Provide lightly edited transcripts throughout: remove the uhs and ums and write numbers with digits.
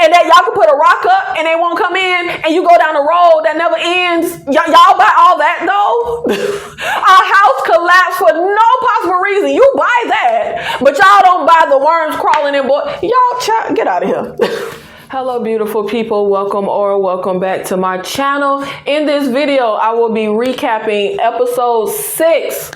and that y'all can put a rock up and they won't come in, and you go down a road that never ends. Y'all buy all that though? Our house collapsed for no possible reason. You buy that, but y'all don't buy the worms crawling in. Y'all, get out of here. Hello, beautiful people. Welcome back to my channel. In this video, I will be recapping episode 6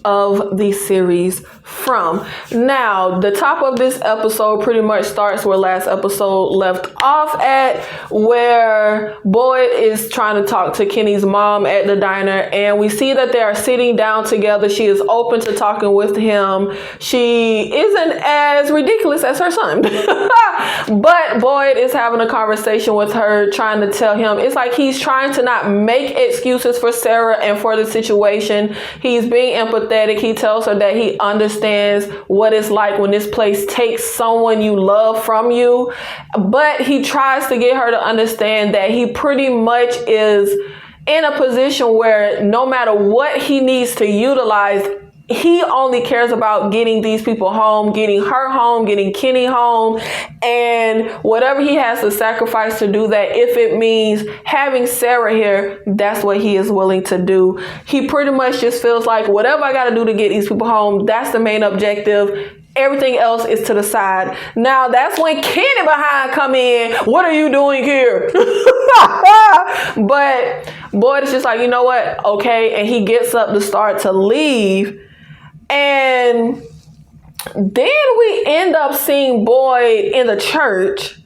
of the series From. Now, the top of this episode pretty much starts where last episode left off at, where Boyd is trying to talk to Kenny's mom at the diner, and we see that they are sitting down together. She is open to talking with him. She isn't as ridiculous as her son, but Boyd is having a conversation with her, trying to tell him, it's like he's trying to not make excuses for Sarah and for the situation. He's being empathetic. He tells her that he understands what it's like when this place takes someone you love from you, but he tries to get her to understand that he pretty much is in a position where no matter what he needs to utilize, he only cares about getting these people home, getting her home, getting Kenny home, and whatever he has to sacrifice to do that, if it means having Sarah here, that's what he is willing to do. He pretty much just feels like whatever I got to do to get these people home, that's the main objective. Everything else is to the side. Now, that's when Kenny behind come in. What are you doing here? But Boyd is just like, you know what? Okay. And he gets up to start to leave. And then we end up seeing Boyd in the church,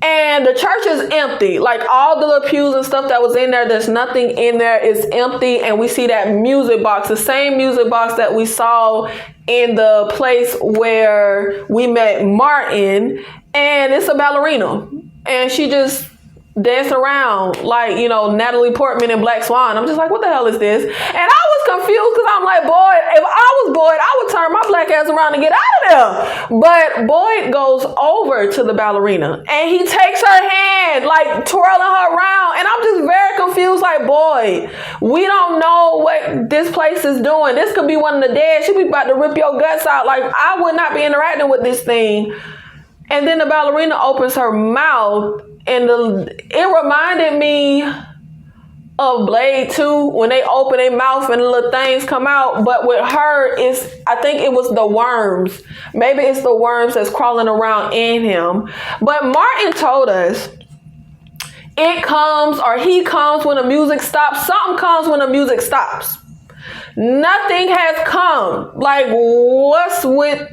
and the church is empty. Like all the little pews and stuff that was in there, there's nothing in there. It's empty. And we see that music box, the same music box that we saw in the place where we met Martin. And it's a ballerina, and she just dance around like, you know, Natalie Portman in Black Swan. I'm just like, what the hell is this? And I was confused because I'm like, Boyd, if I was Boyd, I would turn my black ass around and get out of there. But Boyd goes over to the ballerina and he takes her hand, like twirling her around. And I'm just very confused, like, Boyd, we don't know what this place is doing. This could be one of the dead. She be about to rip your guts out. Like, I would not be interacting with this thing. And then the ballerina opens her mouth, and it reminded me of Blade 2 when they open their mouth and the little things come out. But with her, I think it was the worms. Maybe it's the worms that's crawling around in him. But Martin told us he comes when the music stops. Something comes when the music stops. Nothing has come. Like, what's with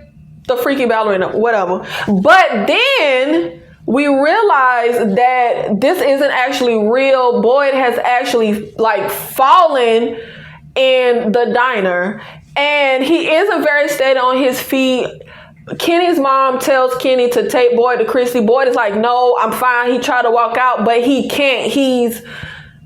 the freaky ballerina? Whatever. But then we realize that this isn't actually real. Boyd has actually like fallen in the diner, and he isn't very steady on his feet. Kenny's mom tells Kenny to take Boyd to Christy. Boyd is like, no, I'm fine. He tried to walk out, but he can't. He's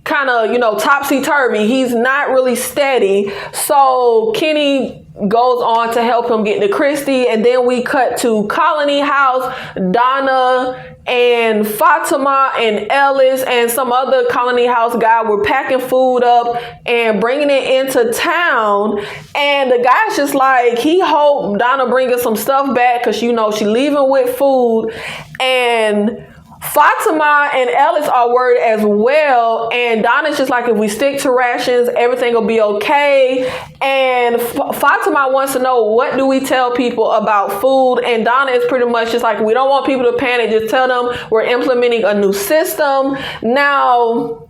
kind of, you know, topsy-turvy. He's not really steady. So Kenny goes on to help him get to Christy, and then we cut to Colony House. Donna and Fatima and Ellis and some other Colony House guy were packing food up and bringing it into town, and the guy's just like, he hoped Donna bring us some stuff back because, you know, she leaving with food. And Fatima and Ellis are worried as well, and Donna's just like, if we stick to rations, everything will be okay. And Fatima wants to know, what do we tell people about food? And Donna is pretty much just like, we don't want people to panic, just tell them we're implementing a new system. Now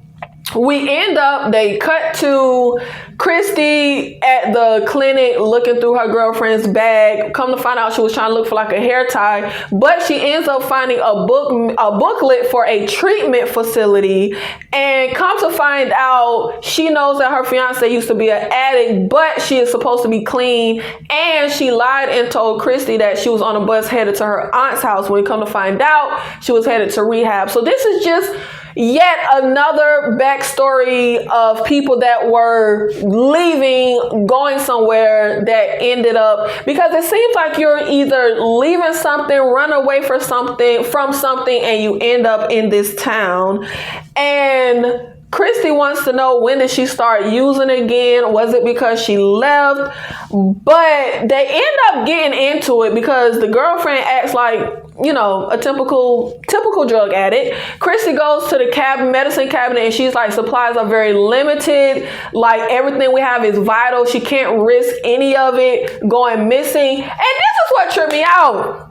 they cut to Christy at the clinic looking through her girlfriend's bag. Come to find out, she was trying to look for like a hair tie, but she ends up finding a booklet for a treatment facility. And come to find out, she knows that her fiance used to be an addict, but she is supposed to be clean. And she lied and told Christy that she was on a bus headed to her aunt's house, when come to find out, she was headed to rehab. So this is just yet another backstory of people that were leaving, going somewhere, that ended up, because it seems like you're either leaving something, run away from something, and you end up in this town. And Christy wants to know, when did she start using again? Was it because she left? But they end up getting into it because the girlfriend acts like, a typical drug addict. Christy goes to the medicine cabinet, and she's like, supplies are very limited. Like, everything we have is vital. She can't risk any of it going missing. And this is what tripped me out.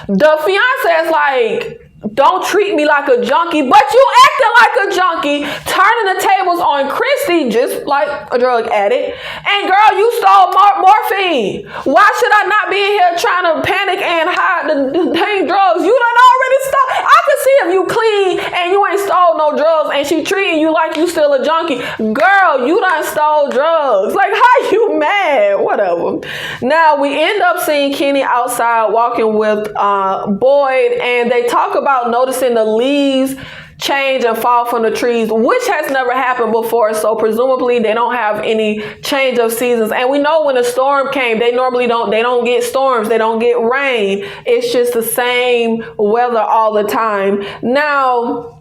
The fiance is like, don't treat me like a junkie, but you acting like a junkie, turning the tables on Christy just like a drug addict. And girl, you stole morphine. Why should I not be in here trying to panic and hide the dang drugs? You done already stole. I can see if you clean and you ain't stole no drugs and she treating you like you still a junkie. Girl, you done stole drugs. Like, how you mad? Whatever. Now, we end up seeing Kenny outside walking with Boyd, and they talk about noticing the leaves change and fall from the trees, which has never happened before. So presumably they don't have any change of seasons. And we know when a storm came, they don't get storms. They don't get rain. It's just the same weather all the time. Now,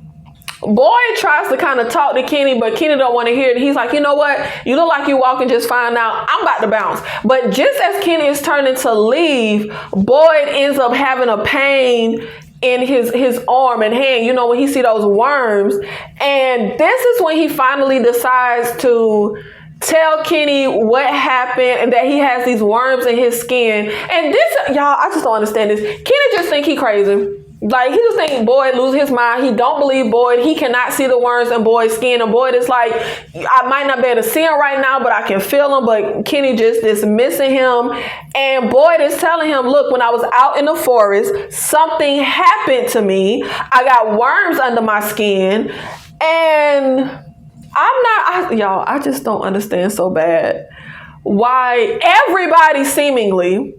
Boyd tries to kind of talk to Kenny, but Kenny don't want to hear it. He's like, you know what? You look like you're walking just fine now. I'm about to bounce. But just as Kenny is turning to leave, Boyd ends up having a pain in his arm and hand, when he see those worms. And this is when he finally decides to tell Kenny what happened and that he has these worms in his skin. And this, y'all, I just don't understand this. Kenny just think he crazy. Like, he just think Boyd lose his mind. He don't believe Boyd. He cannot see the worms in Boyd's skin. And Boyd is like, I might not be able to see him right now, but I can feel him. But Kenny just dismissing him. And Boyd is telling him, look, when I was out in the forest, something happened to me. I got worms under my skin. And I just don't understand so bad why everybody seemingly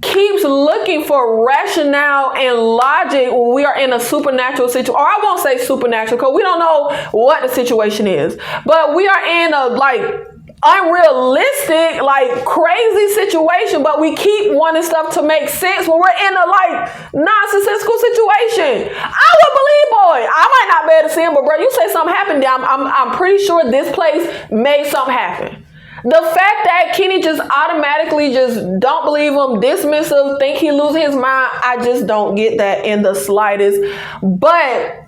keeps looking for rationale and logic when we are in a supernatural situation. Or I won't say supernatural because we don't know what the situation is. But we are in a unrealistic, crazy situation, but we keep wanting stuff to make sense when we're in a nonsensical situation. I would believe Boy. I might not be able to see him, but bro, you say something happened there. I'm pretty sure this place made something happen. The fact that Kenny just automatically just don't believe him, dismissive, think he losing his mind, I just don't get that in the slightest. But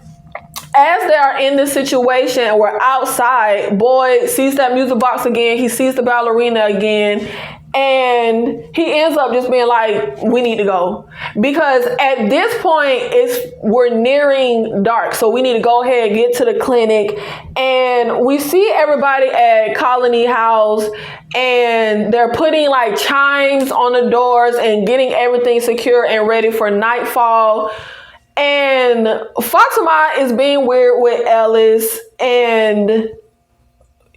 as they are in this situation and we're outside, Boyd sees that music box again. He sees the ballerina again. And he ends up just being like, we need to go. Because at this point, we're nearing dark. So we need to go ahead and get to the clinic. And we see everybody at Colony House. And they're putting chimes on the doors and getting everything secure and ready for nightfall. And Fatima is being weird with Ellis. And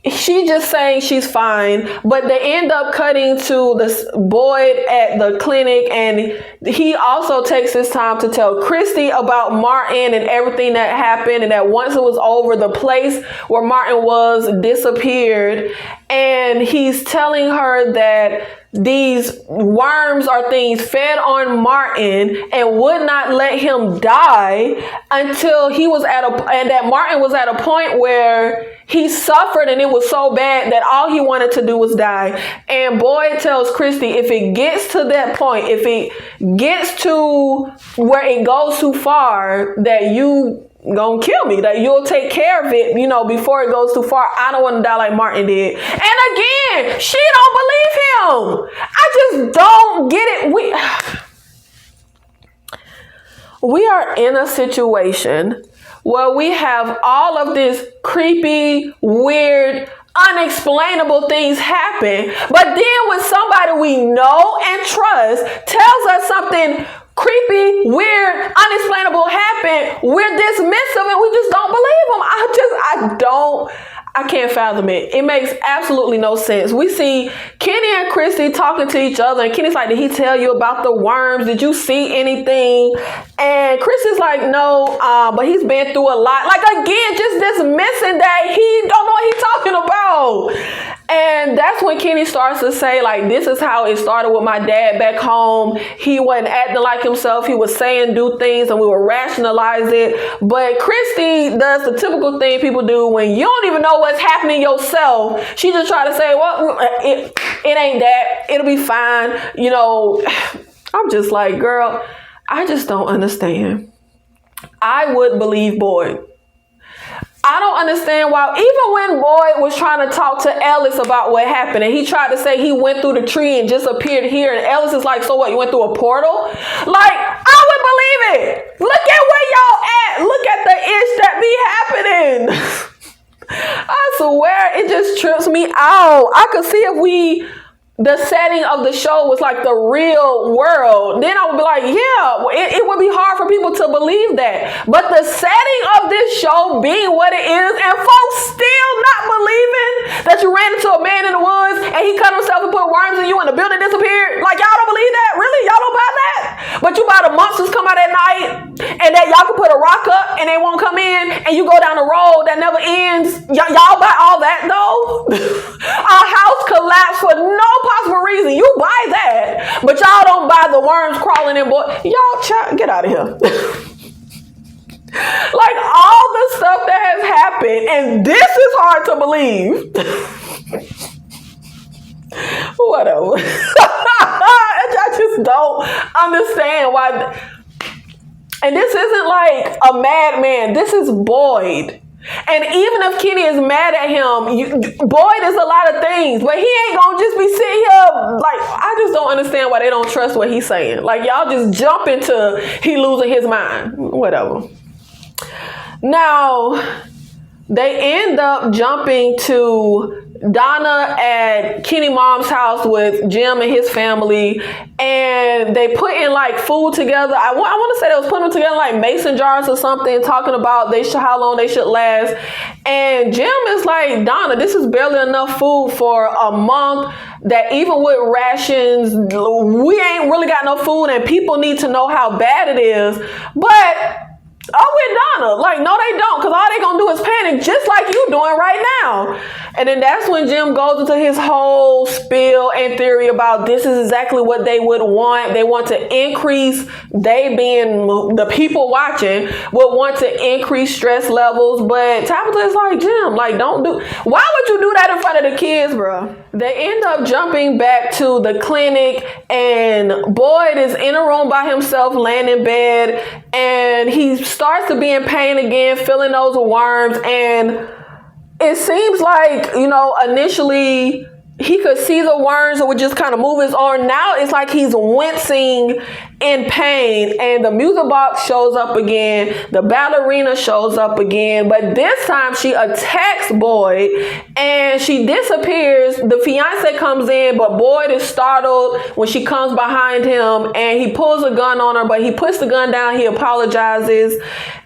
she just saying she's fine, but they end up cutting to this Boyd at the clinic, and he also takes his time to tell Christy about Martin and everything that happened, and that once it was over, the place where Martin was disappeared, and he's telling her that these worms are things fed on Martin and would not let him die until he was and that Martin was at a point where he suffered and it was so bad that all he wanted to do was die. And Boyd tells Christy, if it gets to that point, if it gets to where it goes too far, that you gonna kill me, that you'll take care of it, before it goes too far. I don't want to die like Martin did. And again, she don't believe him. I just don't get it. We are in a situation where we have all of this creepy, weird, unexplainable things happen. But then when somebody we know and trust tells us something creepy, weird, unexplainable happened, we're dismissive and we just don't believe them. I can't fathom it. It makes absolutely no sense. We see Kenny and Christy talking to each other, and Kenny's like, did he tell you about the worms? Did you see anything? And Christy's like, no, but he's been through a lot. Again, just dismissing that he don't know what he's talking about. And that's when Kenny starts to say, like, this is how it started with my dad back home. He wasn't acting like himself. He was saying, do things, and we would rationalize it. But Christy does the typical thing people do when you don't even know what's happening yourself. She just try to say, well, it ain't that. It'll be fine. You know, I'm just like, girl, I just don't understand. I would believe Boyd. I don't understand why, even when Boyd was trying to talk to Ellis about what happened, and he tried to say he went through the tree and just appeared here, and Ellis is like, so what, you went through a portal? Like, I would believe it. Look at where y'all at. Look at the ish that be happening. I swear, it just trips me out. I could see if the setting of the show was like the real world, then I would be like, yeah, it would be hard for people to believe that. But the setting of this show being what it is, and folks still not believing that you ran into a man in the woods and he cut himself and put worms in you and the building disappeared. Like, y'all don't believe that? Really? Y'all don't buy that? But you buy the monsters come out at night and that y'all can put a rock up and they won't come in, and you go down a road that never ends. Y'all buy all that though? Our house collapsed for no possible reason. You buy that, but y'all don't buy the worms crawling in. Y'all, get out of here. Like, all the stuff that has happened, and this is hard to believe. Whatever. I just don't understand why. And this isn't like a madman. This is Boyd. And even if Kenny is mad at him, Boyd is a lot of things, but he ain't gonna just be sitting here like, I just don't understand why they don't trust what he's saying. Like, y'all just jump into he losing his mind. Whatever. Now, they end up jumping to Donna at Kenny mom's house with Jim and his family, and they put in like food together. I want to say they was putting them together like mason jars or something, talking about how long they should last. And Jim is like, Donna, this is barely enough food for a month. That even with rations, we ain't really got no food, and people need to know how bad it is. But I'm with Donna. Like, no, they don't, because all they gonna do is panic, just like you doing right now. And then that's when Jim goes into his whole spiel and theory about this is exactly what they would want. They want to increase, they being the people watching, would want to increase stress levels. But Tabitha is like, Jim, like, why would you do that in front of the kids, bro? They end up jumping back to the clinic, and Boyd is in a room by himself, laying in bed, and he starts to be in pain again, feeling those worms. And it seems like, initially he could see the worms and would just kind of move his arm. Now it's like he's wincing in pain, and the music box shows up again. The ballerina shows up again, but this time she attacks Boyd and she disappears. The fiance comes in, but Boyd is startled when she comes behind him, and he pulls a gun on her, but he puts the gun down. He apologizes,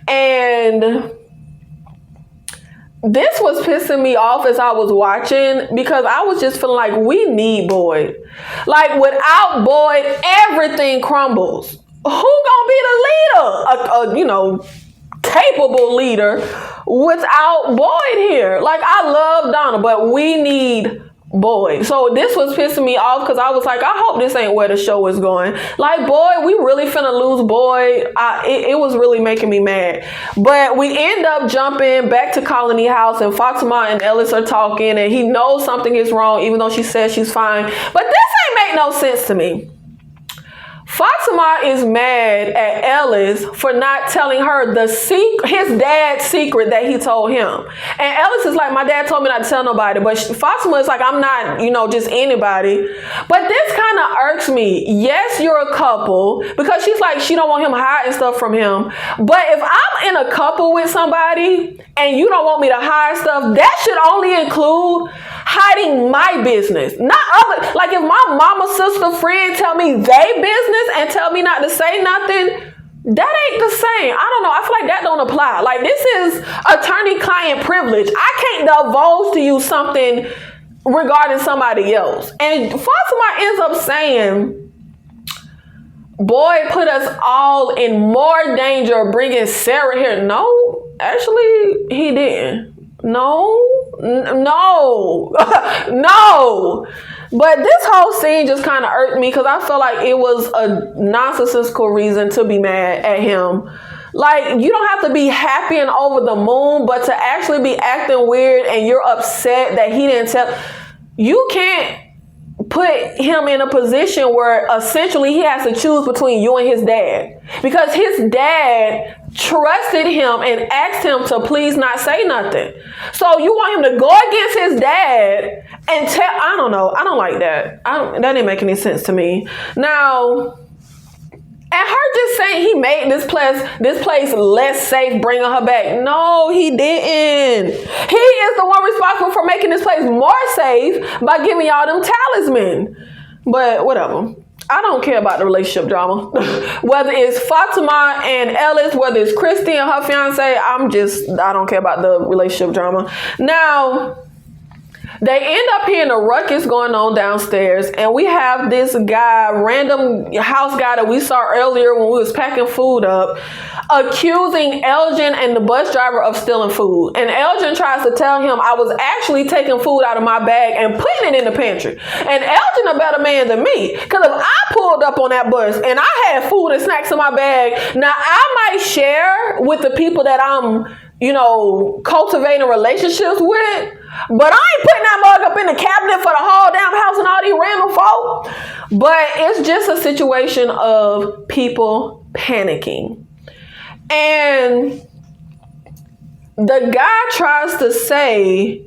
and this was pissing me off as I was watching, because I was just feeling like we need Boyd. Like, without Boyd, everything crumbles. Who gonna be the leader? A capable leader without Boyd here. Like, I love Donna, but we need Boyd. So this was pissing me off, because I was like, I hope this ain't where the show is going. Like, Boyd, we really finna lose Boyd. It was really making me mad. But we end up jumping back to Colony House, and Fatima and Ellis are talking, and he knows something is wrong, even though she says she's fine. But this ain't make no sense to me. Fatima is mad at Ellis for not telling her his dad's secret that he told him. And Ellis is like, my dad told me not to tell nobody. But Fatima is like, I'm not, just anybody. But this kind of irks me. Yes, you're a couple, because she's like, she don't want him hiding stuff from him. But if I'm in a couple with somebody and you don't want me to hide stuff, that should only include hiding my business, not other. Like, if my mama, sister, friend tell me they business and tell me not to say nothing, that ain't the same. I don't know. I feel like that don't apply. Like, this is attorney-client privilege. I can't divulge to you something regarding somebody else. And Fatima ends up saying, Boyd put us all in more danger of bringing Sarah here. No, actually, he didn't. No. No. No. But this whole scene just kind of irked me because I felt like it was a nonsensical reason to be mad at him. Like, you don't have to be happy and over the moon, but to actually be acting weird and you're upset that he didn't tell. You can't put him in a position where essentially he has to choose between you and his dad. Because his dad trusted him and asked him to please not say nothing. So you want him to go against his dad and tell, I don't know. I don't like that. That didn't make any sense to me. Now, and her just saying he made this place less safe, bringing her back. No, he didn't. He is the one responsible for making this place more safe by giving y'all them talisman. But whatever. I don't care about the relationship drama. Whether it's Fatima and Ellis, whether it's Christy and her fiance, I don't care about the relationship drama. Now, they end up hearing a ruckus going on downstairs, and we have this guy, random house guy that we saw earlier when we was packing food up, accusing Elgin and the bus driver of stealing food. And Elgin tries to tell him, I was actually taking food out of my bag and putting it in the pantry. And Elgin a better man than me, because if I pulled up on that bus and I had food and snacks in my bag, now I might share with the people that I'm cultivating relationships with, but I ain't putting that mug up in the cabinet for the whole damn house and all these random folk. But it's just a situation of people panicking. And the guy tries to say,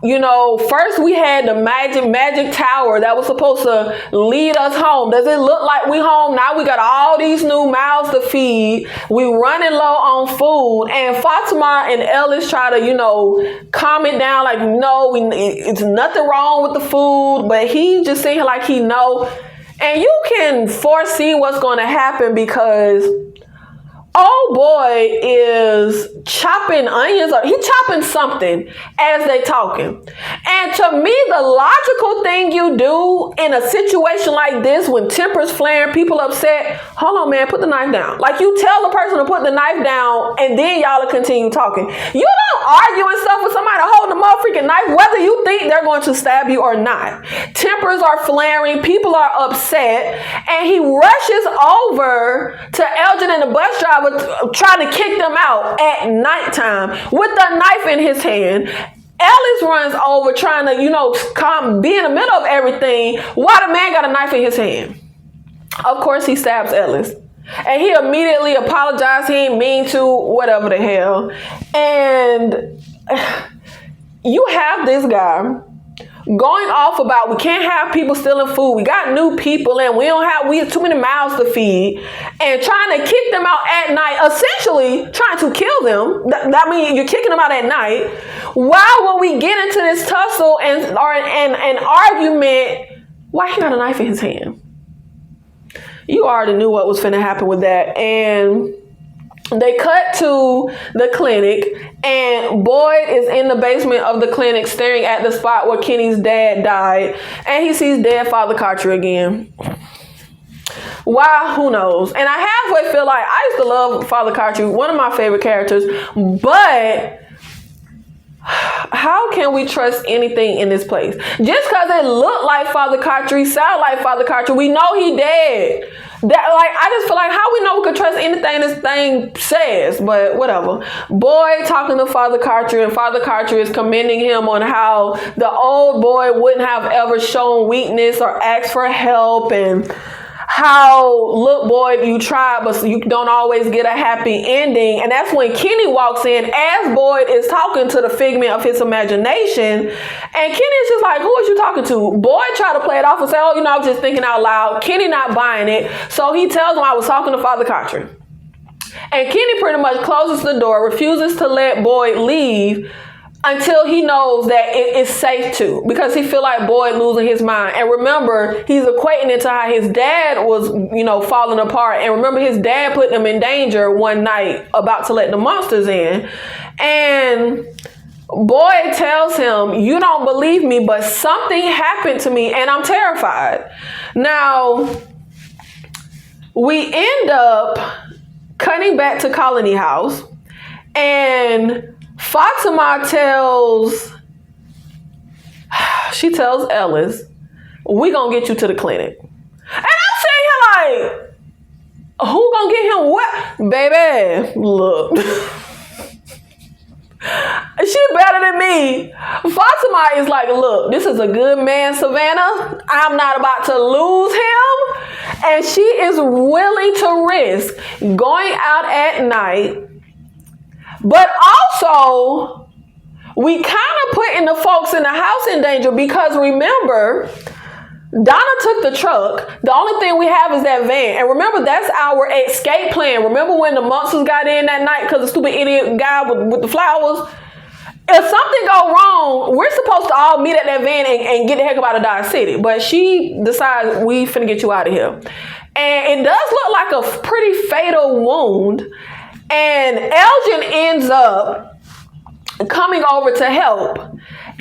first we had the magic tower that was supposed to lead us home. Does it look like we home? Now we got all these new mouths to feed. We running low on food. And Fatima and Ellis try to, calm it down like, no, it's nothing wrong with the food. But he just saying like he know. And you can foresee what's going to happen because old boy is chopping onions, or he chopping something as they talking. And to me, the logical thing you do in a situation like this, when tempers flaring, people upset, hold on, man, put the knife down. Like, you tell the person to put the knife down, and then y'all will continue talking. You don't argue and stuff with somebody holding a motherfucking knife, whether you think they're going to stab you or not. Tempers are flaring, people are upset, and he rushes over to Elgin and the bus driver trying to kick them out at nighttime with a knife in his hand. Ellis runs over trying to, be in the middle of everything while the man got a knife in his hand. Of course, he stabs Ellis. And he immediately apologized. He ain't mean to, whatever the hell. And you have this guy going off about we can't have people stealing food. We got new people and we have too many mouths to feed, and trying to kick them out at night, essentially trying to kill them. That means you're kicking them out at night. While when we get into this tussle and an argument, why he got a knife in his hand? You already knew what was finna happen with that. And they cut to the clinic, and Boyd is in the basement of the clinic staring at the spot where Kenny's dad died, and he sees dead Father Carter again. Why? Who knows? And I halfway feel like I used to love Father Carter, one of my favorite characters, but how can we trust anything in this place? Just because it looked like Father Carter, sound like Father Carter, we know he dead. I just feel like how we know we could trust anything this thing says, but whatever. Boy talking to Father Carter, and Father Carter is commending him on how the old boy wouldn't have ever shown weakness or asked for help, and how, look, Boyd, you tried, but you don't always get a happy ending. And that's when Kenny walks in as Boyd is talking to the figment of his imagination. And Kenny's just like, who is you talking to? Boyd tried to play it off and say, I was just thinking out loud. Kenny not buying it. So he tells him I was talking to Father Carter. And Kenny pretty much closes the door, refuses to let Boyd leave until he knows that it is safe to, because he feel like Boyd losing his mind. And remember, he's equating it to how his dad was, falling apart. And remember, his dad put him in danger one night about to let the monsters in. And Boyd tells him, you don't believe me, but something happened to me and I'm terrified. Now, we end up cutting back to Colony House, and Fatima tells Ellis, we gonna get you to the clinic. And I'm sitting here like, who gonna get him what? Baby, look. She better than me. Fatima is like, look, this is a good man, Savannah. I'm not about to lose him. And she is willing to risk going out at night. But also, we kind of putting the folks in the house in danger because remember, Donna took the truck. The only thing we have is that van. And remember, that's our escape plan. Remember when the monsters got in that night because the stupid idiot guy with the flowers? If something go wrong, we're supposed to all meet at that van and get the heck up out of Dodge City. But she decides we finna get you out of here. And it does look like a pretty fatal wound. And Elgin ends up coming over to help.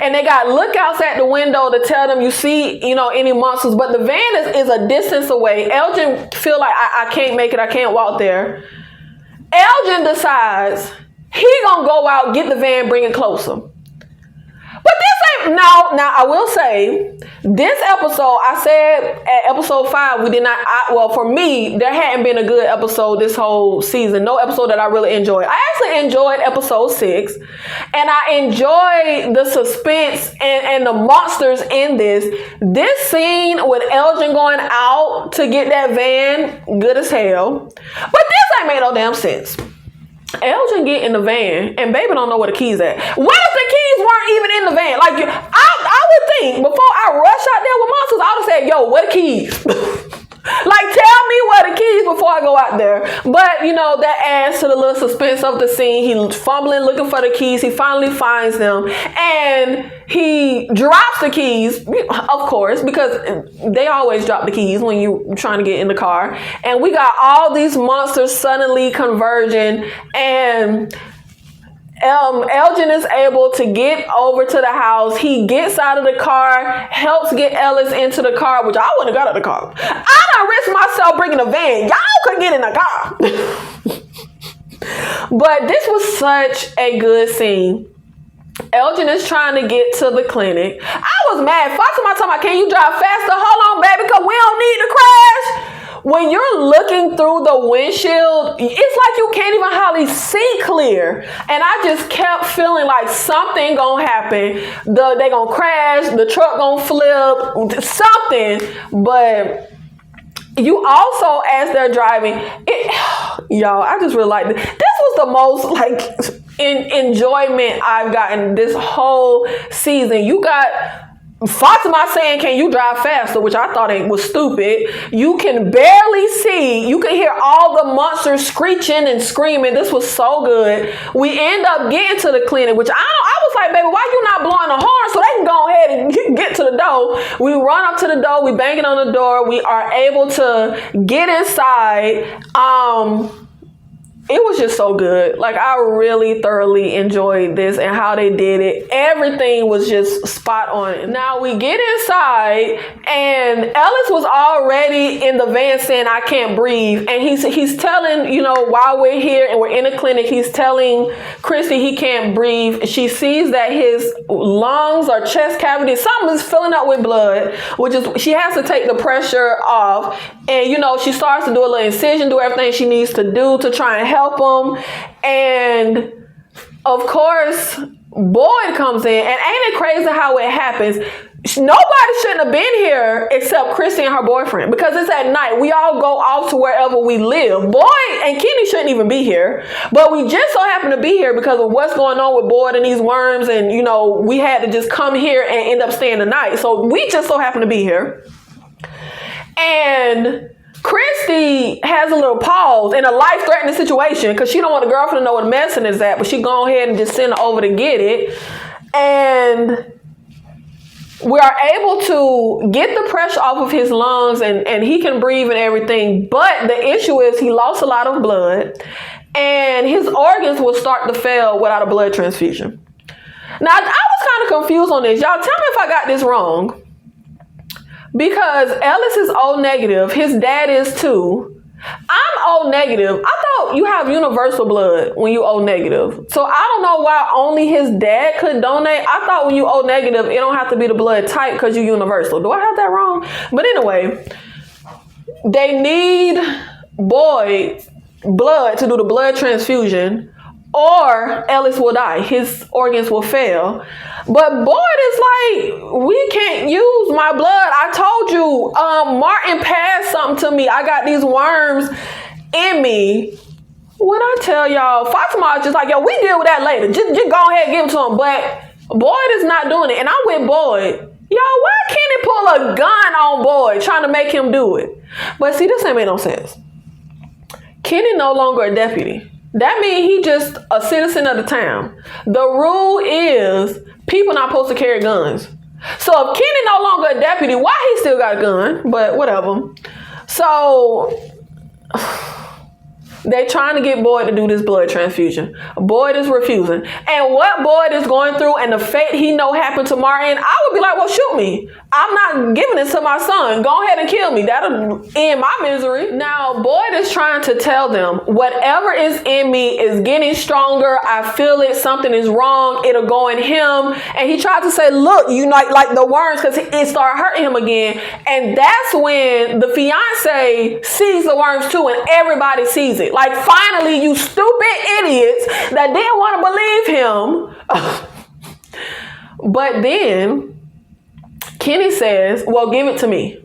And they got lookouts at the window to tell them you see, any monsters. But the van is a distance away. Elgin feel like I can't make it. I can't walk there. Elgin decides he gonna go out, get the van, bring it closer. But this ain't, now I will say, this episode, I said at episode 5, we did not, for me, there hadn't been a good episode this whole season. No episode that I really enjoyed. I actually enjoyed episode 6, and I enjoyed the suspense and the monsters in this. This scene with Elgin going out to get that van, good as hell. But this ain't made no damn sense. Elgin get in the van and baby don't know where the keys at. What if the keys weren't even in the van? Like I would think before I rush out there with monsters, I would have said, yo, where the keys? Like tell me where the keys before I go out there. But that adds to the little suspense of the scene. He's fumbling looking for the keys. He finally finds them and he drops the keys, of course, because they always drop the keys when you're trying to get in the car. And we got all these monsters suddenly converging, and Elgin is able to get over to the house. He gets out of the car, helps get Ellis into the car, which I wouldn't have got out of the car. I done risked myself bringing a van. Y'all could get in the car. But this was such a good scene. Elgin is trying to get to the clinic. I was mad. Fatima talking about, can you drive faster? Hold on, baby, because we don't need to crash. When you're looking through the windshield, it's like you can't even hardly see clear. And I just kept feeling like something gonna happen. They gonna crash, the truck gonna flip, something. But you also, as they're driving, y'all, I just really like this. This was the most enjoyment I've gotten this whole season. You got Fatima saying, can you drive faster? Which I thought it was stupid. You can barely see. You can hear all the monsters screeching and screaming. This was so good. We end up getting to the clinic, which I was like, baby, why you not blowing the horn so they can go ahead and get to the door? We run up to the door. We banging on the door. We are able to get inside. It was just so good. Like, I really thoroughly enjoyed this and how they did it. Everything was just spot on. Now we get inside and Ellis was already in the van saying, I can't breathe. And he's telling, while we're here and we're in the clinic, he's telling Christy he can't breathe. She sees that his lungs or chest cavity, something is filling up with blood, which is, she has to take the pressure off. And, she starts to do a little incision, do everything she needs to do to try and help him. And of course, Boyd comes in, and ain't it crazy how it happens? Nobody shouldn't have been here except Christy and her boyfriend, because it's at night. We all go off to wherever we live. Boyd and Kenny shouldn't even be here, but we just so happen to be here because of what's going on with Boyd and these worms. And we had to just come here and end up staying the night. So we just so happen to be here. And Christy has a little pause in a life-threatening situation because she don't want the girlfriend to know where the medicine is at, but she go ahead and just send her over to get it. And we are able to get the pressure off of his lungs and he can breathe and everything. But the issue is he lost a lot of blood and his organs will start to fail without a blood transfusion. Now, I was kind of confused on this. Y'all tell me if I got this wrong. Because Ellis is O negative, his dad is too, I'm O negative. I thought you have universal blood when you O negative. So I don't know why only his dad could donate. I thought when you O negative, it don't have to be the blood type because you're universal. Do I have that wrong? But anyway, they need Boyd blood to do the blood transfusion, or Ellis will die. His organs will fail. But Boyd is like, we can't use my blood. I told you, Martin passed something to me. I got these worms in me. What I tell y'all, Fatima is just like, yo, we deal with that later. Just go ahead and give it to him. But Boyd is not doing it. And I'm with Boyd. Yo, why can't he pull a gun on Boyd trying to make him do it? But see, this ain't make no sense. Kenny no longer a deputy. That means he just a citizen of the town. The rule is people not supposed to carry guns. So if Kenny no longer a deputy, why he still got a gun? But whatever. So they trying to get Boyd to do this blood transfusion. Boyd is refusing. And what Boyd is going through and the fate he know happened to Martin, I would be like, well, shoot me. I'm not giving this to my son. Go ahead and kill me. That'll end my misery. Now, Boyd is trying to tell them, whatever is in me is getting stronger. I feel it. Something is wrong. It'll go in him. And he tried to say, look, you know, like the worms, because it started hurting him again. And that's when the fiance sees the worms too, and everybody sees it. Like, finally, you stupid idiots that didn't want to believe him. But then Kenny says, well, give it to me.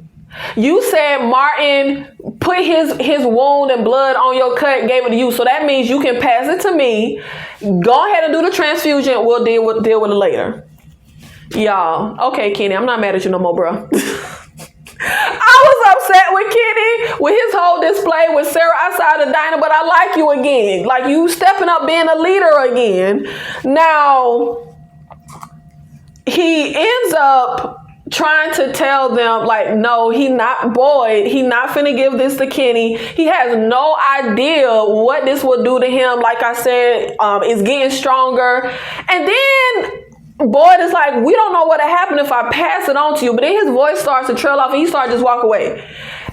You said Martin put his wound and blood on your cut and gave it to you. So that means you can pass it to me. Go ahead and do the transfusion. We'll deal with it later. Y'all, okay, Kenny, I'm not mad at you no more, bro. I was upset with Kenny with his whole display with Sarah outside the diner, but I like you again. Like, you stepping up being a leader again. Now, he ends up trying to tell them, like, no, he not Boyd. He not finna give this to Kenny. He has no idea what this will do to him. Like I said, it's getting stronger. And then Boyd is like, we don't know what'll happen if I pass it on to you. But then his voice starts to trail off and he starts to just walk away.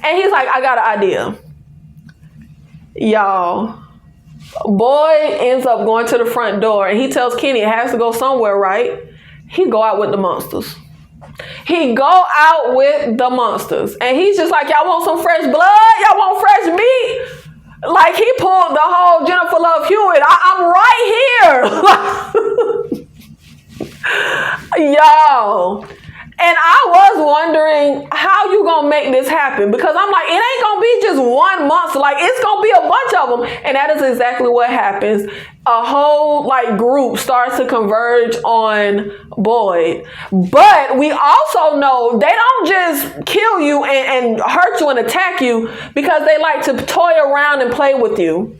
And he's like, I got an idea. Y'all, Boyd ends up going to the front door and he tells Kenny it has to go somewhere, right? He go out with the monsters. He go out with the monsters. And he's just like, y'all want some fresh blood? Y'all want fresh meat? Like, he pulled the whole Jennifer Love Hewitt. I'm right here. Y'all. And I was wondering how you gonna make this happen, because I'm like, it ain't gonna be just one monster. Like, it's gonna be a bunch of them. And that is exactly what happens. A whole group starts to converge on Boyd. But we also know they don't just kill you and hurt you and attack you because they like to toy around and play with you.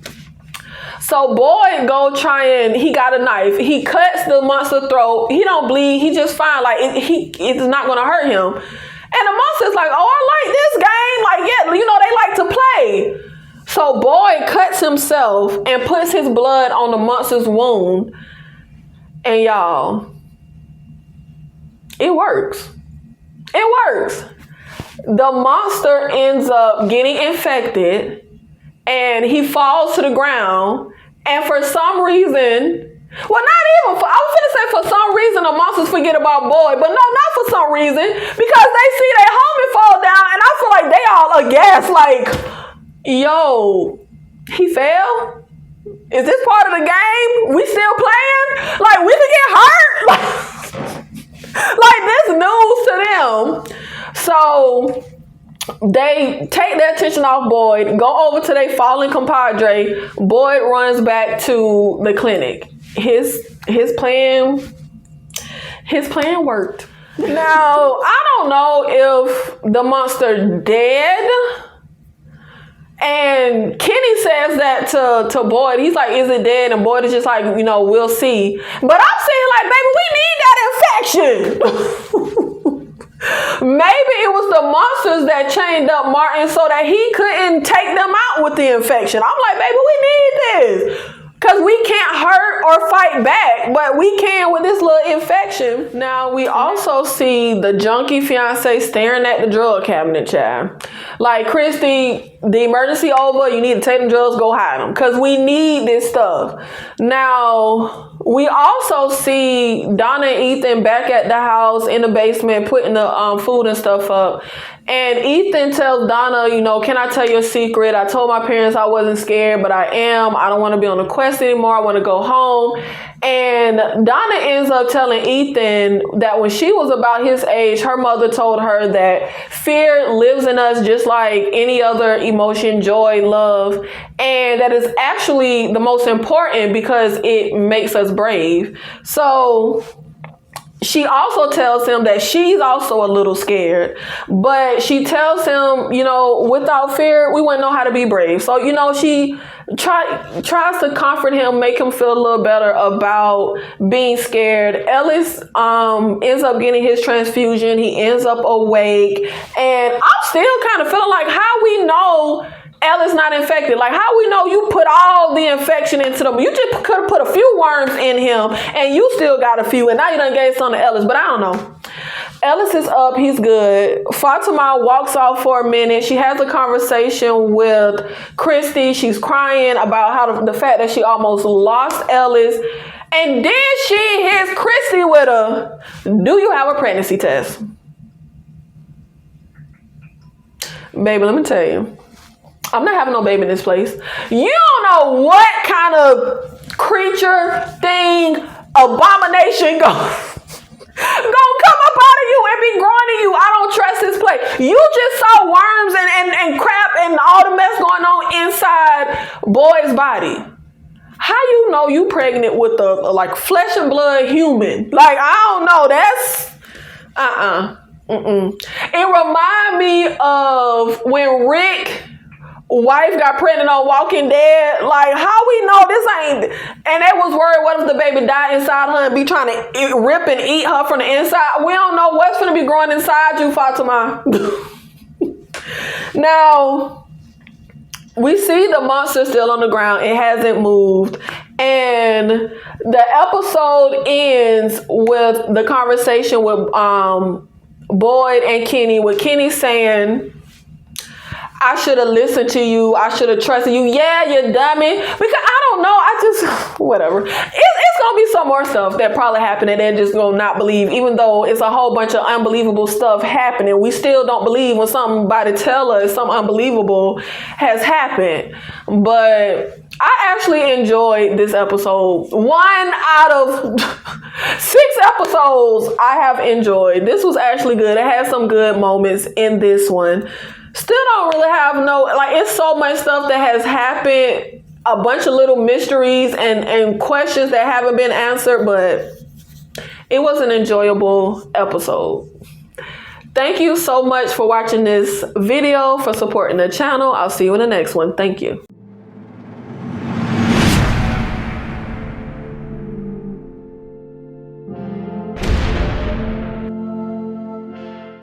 So Boyd go try and he got a knife. He cuts the monster throat. He don't bleed. He just fine. Like, it's not gonna hurt him. And the monster's like, oh, I like this game. Like, yeah, you know, they like to play. So Boyd cuts himself and puts his blood on the monster's wound. And y'all, it works. It works. The monster ends up getting infected and he falls to the ground. And for some reason, well, not even for, I was going to say for some reason the monsters forget about Boyd, but no, not for some reason, because they see their homie fall down and I feel like they all aghast, like, yo, he fell? Is this part of the game? We still playing? Like, we could get hurt? Like this news to them. So they take their attention off Boyd, go over to their fallen compadre. Boyd runs back to the clinic. His plan worked. Now, I don't know if the monster dead. And Kenny says that to Boyd. He's like, is it dead? And Boyd is just like, you know, we'll see. But I'm saying, like, baby, we need that infection. Maybe it was the monsters that chained up Martin so that he couldn't take them out with the infection. I'm like, baby, we need this. Because we can't hurt or fight back, but we can with this little infection. Now we also see the junkie fiance staring at the drug cabinet, child. Like, Christy, the emergency over, you need to take the drugs, go hide them, because we need this stuff. Now, we also see Donna and Ethan back at the house in the basement putting the food and stuff up. And Ethan tells Donna, you know, can I tell you a secret? I told my parents I wasn't scared, but I am. I don't want to be on the quest anymore. I want to go home. And Donna ends up telling Ethan that when she was about his age, her mother told her that fear lives in us just like any other emotion, joy, love. And that is actually the most important because it makes us brave. So she also tells him that she's also a little scared, but she tells him, you know, without fear, we wouldn't know how to be brave. So, you know, she tries to comfort him, make him feel a little better about being scared. Ellis ends up getting his transfusion. He ends up awake. And I'm still kind of feeling like, how we know Ellis not infected? Like, how we know you put all the infection into them? You just could have put a few worms in him and you still got a few, and now you done gave some to Ellis, but I don't know. Ellis is up, he's good. Fatima walks off for a minute. She has a conversation with Christy. She's crying about how the fact that she almost lost Ellis. And then she hits Christy with a, do you have a pregnancy test? Baby, let me tell you, I'm not having no baby in this place. You don't know what kind of creature, thing, abomination gonna come up out of you and be growing in you. I don't trust this place. You just saw worms and crap and all the mess going on inside boy's body. How you know you pregnant with a like flesh and blood human? Like, I don't know. That's It remind me of when Rick wife got pregnant on Walking Dead. Like, how we know this ain't? And they was worried, what if the baby died inside her and be trying to rip and eat her from the inside? We don't know what's going to be growing inside you, Fatima. Now, we see the monster still on the ground. It hasn't moved. And the episode ends with the conversation with Boyd and Kenny, with Kenny saying, I should have listened to you. I should have trusted you. Yeah, you dummy. Because I don't know. Whatever. It's going to be some more stuff that probably happened and they're just going to not believe. Even though it's a whole bunch of unbelievable stuff happening, we still don't believe when somebody tell us something unbelievable has happened. But I actually enjoyed this episode. 1 out of 6 episodes I have enjoyed. This was actually good. It had some good moments in this one. Still don't really have it's so much stuff that has happened, a bunch of little mysteries and questions that haven't been answered, but it was an enjoyable episode. Thank you so much for watching this video, for supporting the channel. I'll see you in the next one. Thank you.